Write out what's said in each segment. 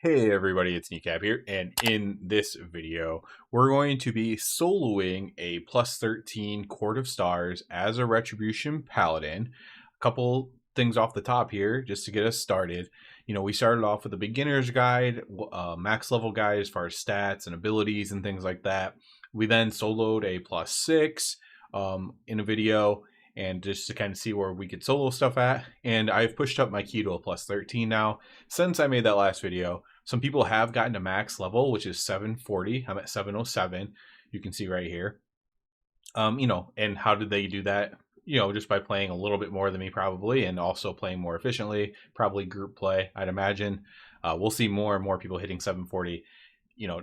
Hey everybody, it's Kneecap here, and in this video, we're going to be soloing a plus 13 Court of Stars as a Retribution Paladin. A couple things off the top here, just to get us started. We started off with a beginner's guide, max level guide as far as stats and abilities and things like that. We then soloed a plus 6 in a video, and just to kind of see where we could solo stuff at. And I've pushed up my key to a plus 13 now since I made that last video. Some people have gotten to max level, which is 740. I'm at 707. You can see right here. And how did they do that? Just by playing a little bit more than me probably, and also playing more efficiently, probably group play, I'd imagine. We'll see more and more people hitting 740,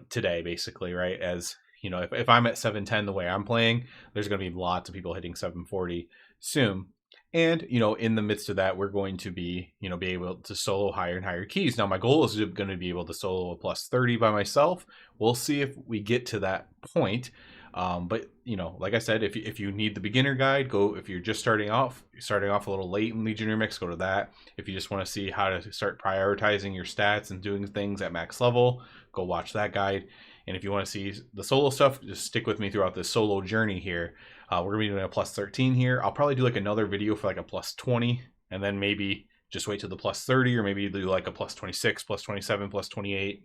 today basically, right? As if I'm at 710 the way I'm playing, there's going to be lots of people hitting 740 soon. And, in the midst of that, we're going to be able to solo higher and higher keys. Now, my goal is going to be able to solo a plus 30 by myself. We'll see if we get to that point. But, like I said, if you need the beginner guide, go. If you're just starting off a little late in Legionnaire Mix, go to that. If you just want to see how to start prioritizing your stats and doing things at max level, go watch that guide. And if you want to see the solo stuff, just stick with me throughout this solo journey here. We're going to be doing a plus 13 here. I'll probably do like another video for like a plus 20, and then maybe just wait till the plus 30, or maybe do like a plus 26, plus 27, plus 28,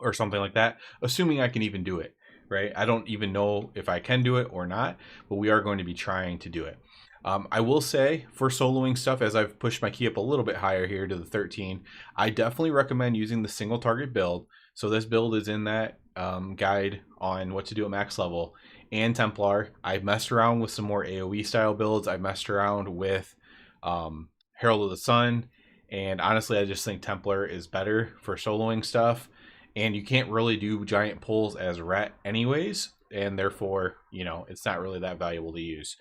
or something like that, assuming I can even do it, right? I don't even know if I can do it or not, but we are going to be trying to do it. I will say, for soloing stuff, as I've pushed my key up a little bit higher here to the 13, I definitely recommend using the single target build. So this build is in that guide on what to do at max level, and Templar. I messed around with some more AoE style builds. I messed around with Herald of the Sun, and honestly, I just think Templar is better for soloing stuff. And you can't really do giant pulls as Ret anyways, and therefore, it's not really that valuable to use.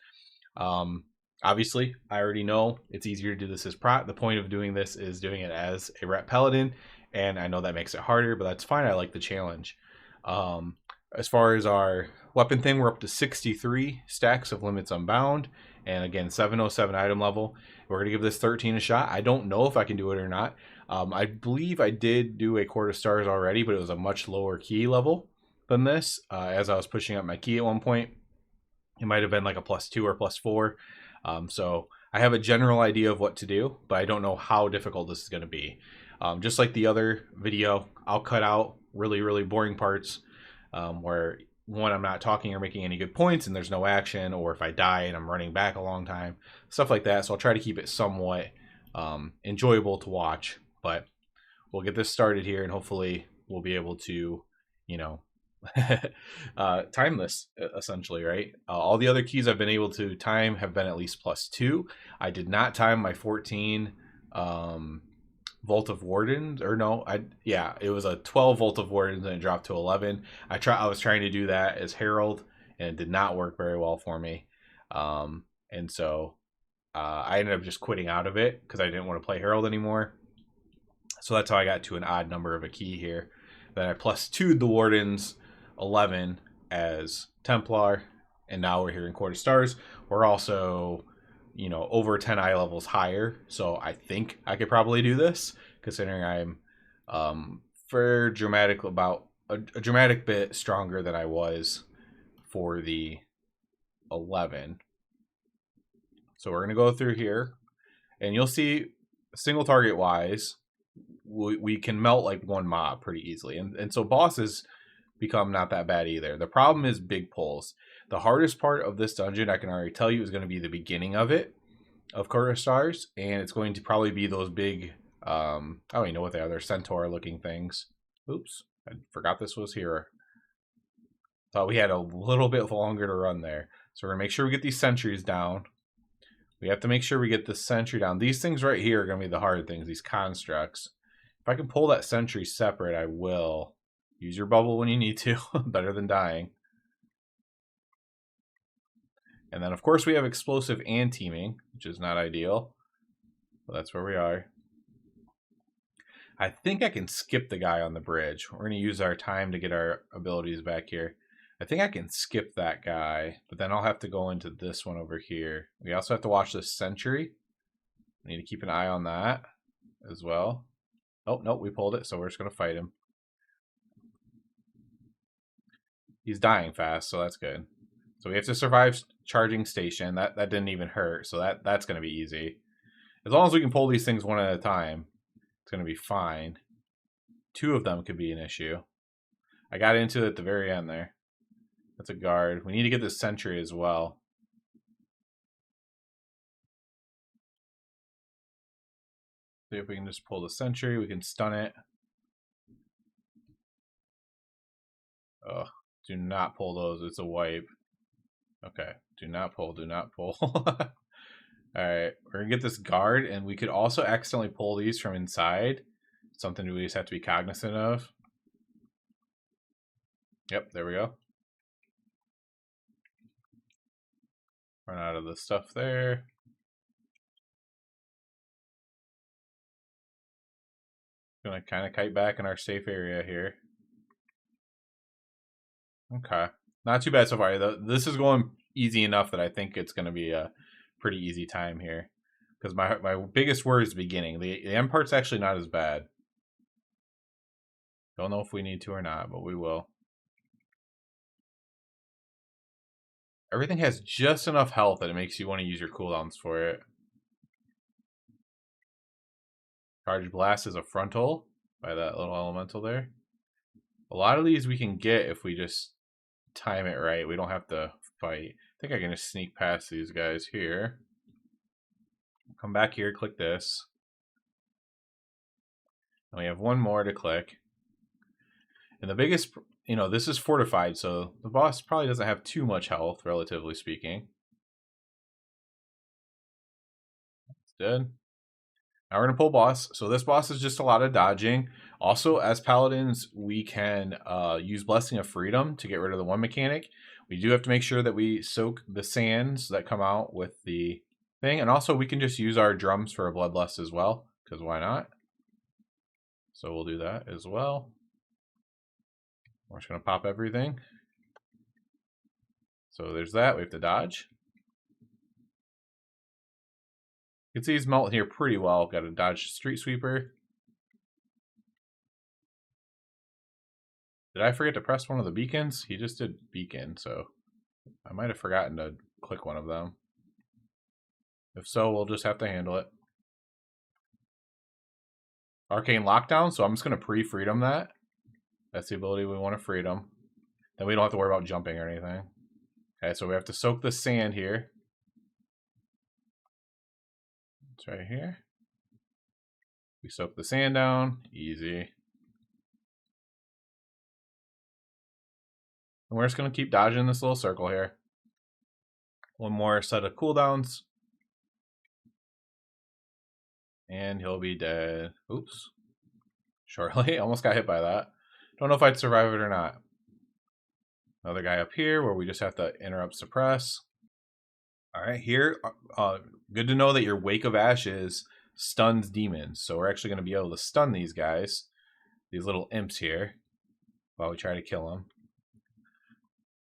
Obviously, I already know it's easier to do this as Prot. The point of doing this is doing it as a Ret Paladin, and I know that makes it harder, but that's fine. I like the challenge. As far as our weapon thing, we're up to 63 stacks of Limits Unbound, and again, 707 item level. We're going to give this 13 a shot. I don't know if I can do it or not. I believe I did do a Court of Stars already, but it was a much lower key level than this. As I was pushing up my key at one point, it might have been like a plus 2 or plus 4. So I have a general idea of what to do, but I don't know how difficult this is going to be. Just like the other video, I'll cut out really, really boring parts where, one, I'm not talking or making any good points and there's no action, or if I die and I'm running back a long time, stuff like that. So I'll try to keep it somewhat enjoyable to watch, but we'll get this started here, and hopefully we'll be able to, time this essentially, right? All the other keys I've been able to time have been at least plus 2. I did not time my 14 Vault of Wardens, or no, it was a 12 Vault of Wardens and it dropped to 11. I was trying to do that as Herald, and it did not work very well for me. And so I ended up just quitting out of it because I didn't want to play Herald anymore. So that's how I got to an odd number of a key here. Then I plus 2'd the Wardens 11 as Templar, and now we're here in Court of Stars. We're also, over 10 eye levels higher, so I think I could probably do this, considering I'm for dramatic about a dramatic bit stronger than I was for the 11. So we're going to go through here, and you'll see single target wise, we can melt like one mob pretty easily. And so bosses become not that bad either. The problem is big pulls. The hardest part of this dungeon, I can already tell you, is going to be the beginning of it, of Court of Stars, and it's going to probably be those big, I don't even know what they are. They're centaur looking things. Oops, I forgot this was here. Thought we had a little bit longer to run there. So we're going to make sure we get these sentries down. We have to make sure we get the sentry down. These things right here are going to be the hard things, these constructs. If I can pull that sentry separate, I will. Use your bubble when you need to. Better than dying. And then, of course, we have explosive and teaming, which is not ideal. But that's where we are. I think I can skip the guy on the bridge. We're going to use our time to get our abilities back here. I think I can skip that guy, but then I'll have to go into this one over here. We also have to watch this sentry. I need to keep an eye on that as well. Oh, no, we pulled it, so we're just going to fight him. He's dying fast, so that's good. So we have to survive charging station. That didn't even hurt, so that's going to be easy. As long as we can pull these things one at a time, it's going to be fine. 2 of them could be an issue. I got into it at the very end there. That's a guard. We need to get this sentry as well. See if we can just pull the sentry. We can stun it. Oh, do not pull those. It's a wipe. Okay. Do not pull. Do not pull. Alright. We're going to get this guard, and we could also accidentally pull these from inside. Something we just have to be cognizant of. Yep, there we go. Run out of the stuff there. Gonna kind of kite back in our safe area here. Okay. Not too bad so far. This is going easy enough that I think it's going to be a pretty easy time here. Because my biggest worry is the beginning. The end part's actually not as bad. Don't know if we need to or not, but we will. Everything has just enough health that it makes you want to use your cooldowns for it. Charge Blast is a frontal by that little elemental there. A lot of these we can get if we just time it right. We don't have to fight. I think I can just sneak past these guys here. Come back here, click this. And we have one more to click. And the biggest, this is fortified, so the boss probably doesn't have too much health, relatively speaking. It's dead. Now we're going to pull boss. So this boss is just a lot of dodging. Also, as paladins, we can use Blessing of Freedom to get rid of the one mechanic. We do have to make sure that we soak the sands that come out with the thing. And also, we can just use our drums for a Bloodlust as well, because why not? So we'll do that as well. We're just going to pop everything. So there's that. We have to dodge. You can see he's melting here pretty well. Got to dodge Street Sweeper. Did I forget to press one of the beacons? He just did beacon, so I might have forgotten to click one of them. If so, we'll just have to handle it. Arcane Lockdown, so I'm just going to pre-freedom that. That's the ability we want to freedom. Then we don't have to worry about jumping or anything. Okay, so we have to soak the sand here. It's right here. We soak the sand down. Easy. And we're just going to keep dodging this little circle here. One more set of cooldowns. And he'll be dead. Oops. Shortly. Almost got hit by that. Don't know if I'd survive it or not. Another guy up here where we just have to interrupt suppress. Alright, here, good to know that your Wake of Ashes stuns demons. So we're actually going to be able to stun these guys. These little imps here. While we try to kill them.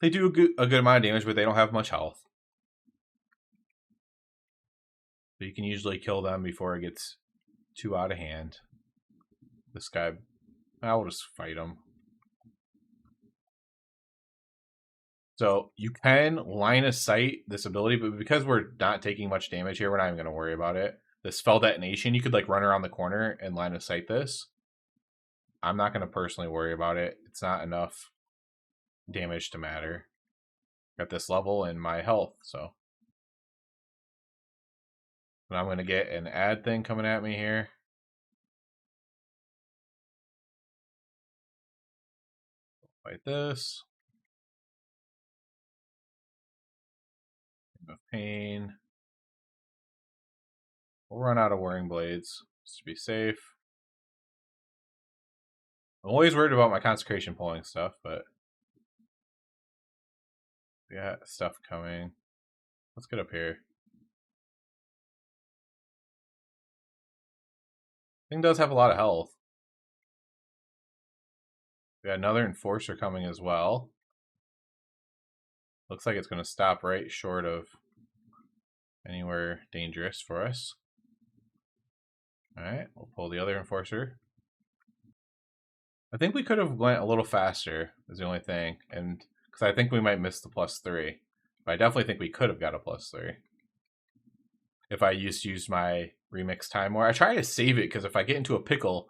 They do a good amount of damage, but they don't have much health. So you can usually kill them before it gets too out of hand. This guy, I'll just fight him. So you can line of sight this ability, but because we're not taking much damage here, we're not even going to worry about it. This Spell Detonation, you could like run around the corner and line of sight this. I'm not going to personally worry about it. It's not enough damage to matter at this level and my health, so. And I'm going to get an add thing coming at me here. Fight this. Of pain. We'll run out of Whirring Blades just to be safe. I'm always worried about my Consecration pulling stuff, but yeah, stuff coming. Let's get up here. Thing does have a lot of health. We got another Enforcer coming as well. Looks like it's going to stop right short of anywhere dangerous for us. Alright, we'll pull the other Enforcer. I think we could have went a little faster is the only thing. And because I think we might miss the +3. But I definitely think we could have got a +3. If I used my remix time more. I try to save it because if I get into a pickle,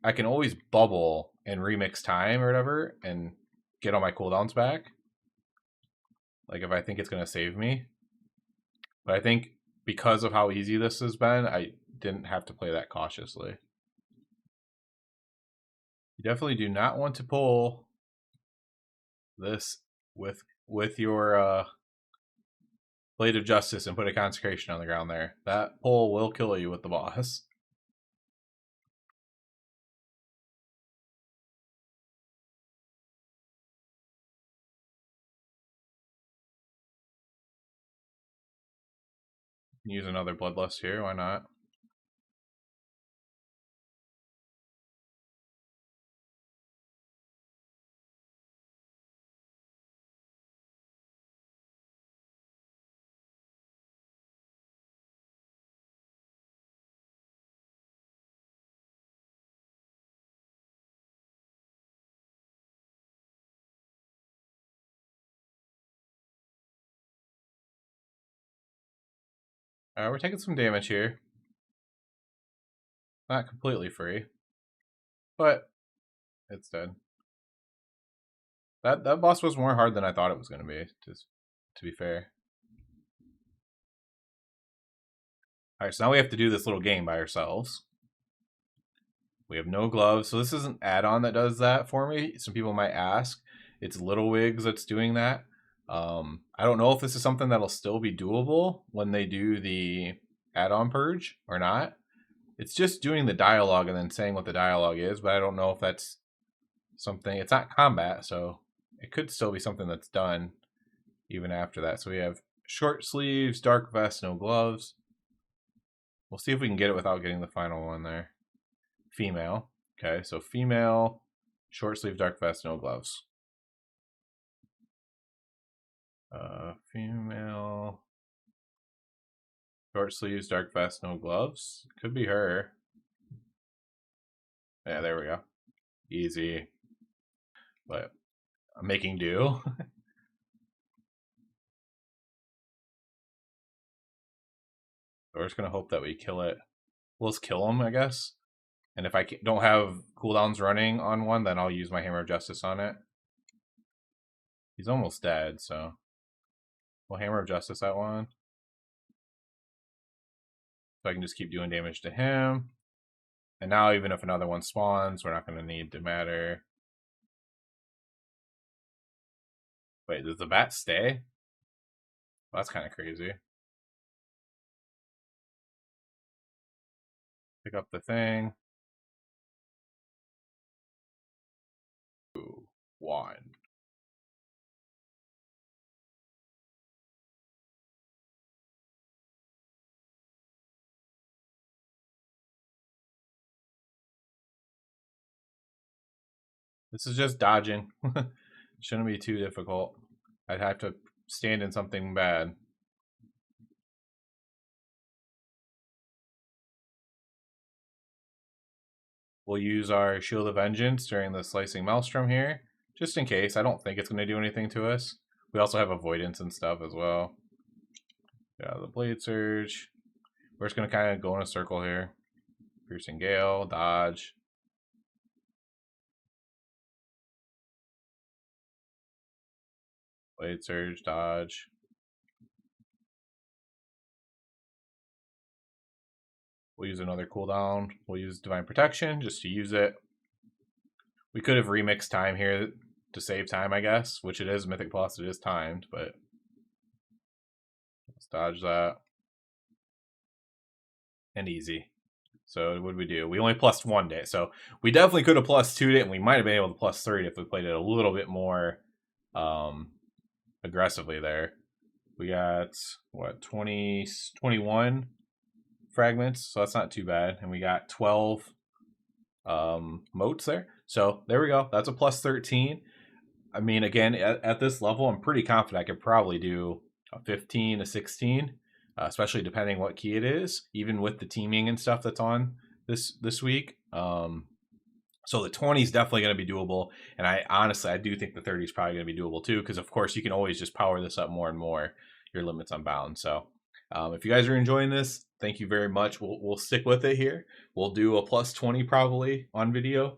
I can always bubble and remix time or whatever and get all my cooldowns back. Like if I think it's going to save me. But I think because of how easy this has been, I didn't have to play that cautiously. You definitely do not want to pull this with your Blade of Justice and put a Consecration on the ground there. That pull will kill you with the boss. Use another Bloodlust here, why not? We're taking some damage here. Not completely free, but it's dead. That boss was more hard than I thought it was going to be, just to be fair. Alright, so now we have to do this little game by ourselves. We have no gloves, so this is an add-on that does that for me. Some people might ask. It's Little Wigs that's doing that. I don't know if this is something that'll still be doable when they do the add-on purge or not. It's just doing the dialogue and then saying what the dialogue is, but I don't know if that's something. It's not combat, so it could still be something that's done even after that. So we have short sleeves, dark vest, no gloves. We'll see if we can get it without getting the final one there. Female. Okay, so female, short sleeve, dark vest, no gloves. Female, short sleeves, dark vest, no gloves. Could be her. Yeah, there we go. Easy. But I'm making do. We're just going to hope that we kill it. We'll just kill him, I guess. And if I don't have cooldowns running on one, then I'll use my Hammer of Justice on it. He's almost dead, so we'll Hammer of Justice that one. So I can just keep doing damage to him. And now even if another one spawns, we're not going to need to matter. Wait, does the bat stay? Well, that's kind of crazy. Pick up the thing. 2, 1. This is just dodging. Shouldn't be too difficult. I'd have to stand in something bad. We'll use our Shield of Vengeance during the Slicing Maelstrom here, just in case. I don't think it's going to do anything to us. We also have Avoidance and stuff as well. Yeah, the Blade Surge. We're just going to kind of go in a circle here. Piercing Gale, dodge. Blade Surge, dodge. We'll use another cooldown. We'll use Divine Protection just to use it. We could have remixed time here to save time, I guess, which it is Mythic Plus. It is timed, but let's dodge that. And easy. So what did we do? We only plussed 1 day. So we definitely could have +2'd it, and we might have been able to +3'd if we played it a little bit more aggressively there. We got, what, 21 fragments, so that's not too bad. And we got 12 motes there. So there we go. That's a +13. I mean, again, at this level, I'm pretty confident I could probably do a 15, a 16, especially depending what key it is, even with the teaming and stuff that's on this week. So So the 20 is definitely going to be doable. And I honestly, I do think the 30 is probably going to be doable too, because of course you can always just power this up more and more. Your limit's unbound. So if you guys are enjoying this, thank you very much. We'll stick with it here. We'll do a plus 20 probably on video,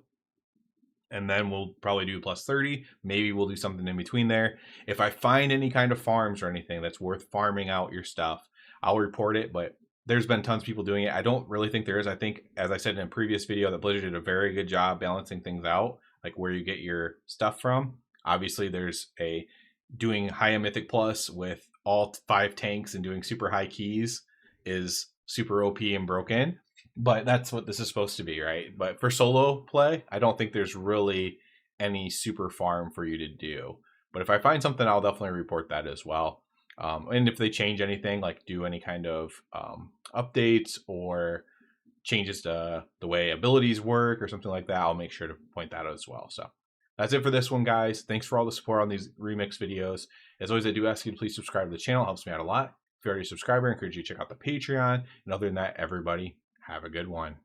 and then we'll probably do plus 30. Maybe we'll do something in between there. If I find any kind of farms or anything that's worth farming out your stuff, I'll report it. But there's been tons of people doing it. I don't really think there is. I think, as I said in a previous video, that Blizzard did a very good job balancing things out, like where you get your stuff from. Obviously, there's a doing high mythic plus with all 5 tanks and doing super high keys is super OP and broken. But that's what this is supposed to be, right? But for solo play, I don't think there's really any super farm for you to do. But if I find something, I'll definitely report that as well. And if they change anything, like do any kind of updates or changes to the way abilities work or something like that, I'll make sure to point that out as well. So that's it for this one, guys. Thanks for all the support on these remix videos. As always, I do ask you to please subscribe to the channel. It helps me out a lot. If you're already a subscriber, I encourage you to check out the Patreon. And other than that, everybody, have a good one.